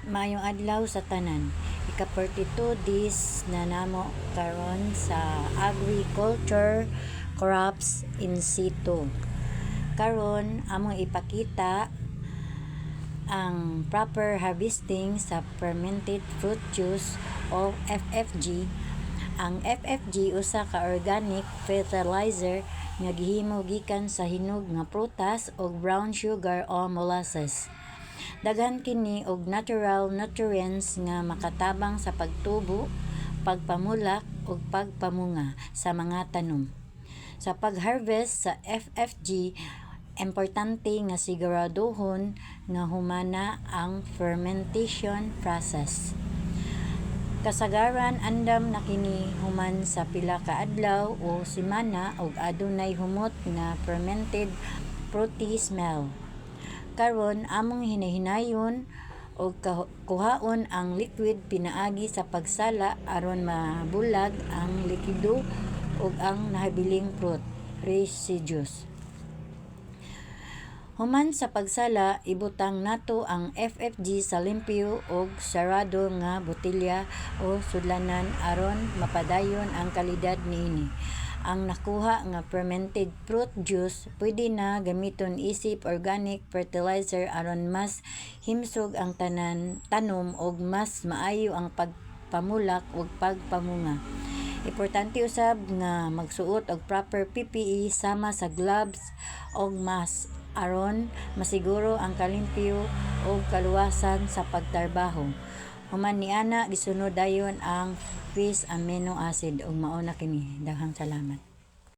Maayong adlaw sa tanan. Ika-42 days na namo karon sa agriculture crops in situ. Karon among ipakita ang proper harvesting sa fermented fruit juice o FFG. Ang FFG usa ka organic fertilizer nga gihimo gikan sa hinog nga prutas o brown sugar o molasses. Daghan kini og natural nutrients nga makatabang sa pagtubo, pagpamulak ug pagpamunga sa mga tanom. Sa pag-harvest sa FFG, importante nga siguraduhon nga humana ang fermentation process. Kasagaran andam na kini human sa pila ka adlaw o semana ug adunay humot nga fermented fruity smell. Karon among hinahinayon og kuhaon ang liquid pinaagi sa pagsala aron mabulag ang likido ug ang nahabiling fruit residues. Human sa pagsala, ibutang nato ang FFG sa limpyo ug sarado nga botelya o sudlanan aron mapadayon ang kalidad niini. Ang nakuha nga fermented fruit juice pwede na gamiton isip organic fertilizer aron mas himsog ang tanom ug mas maayo ang pagpamulak ug pagpamunga. Importante usab nga magsuot og proper PPE sama sa gloves ug mask aron masiguro ang kalimpyo ug kaluwasan sa pagtrabaho. Human niana gisunod dayon ang fish amino acid ug mao na kini. Daghang salamat.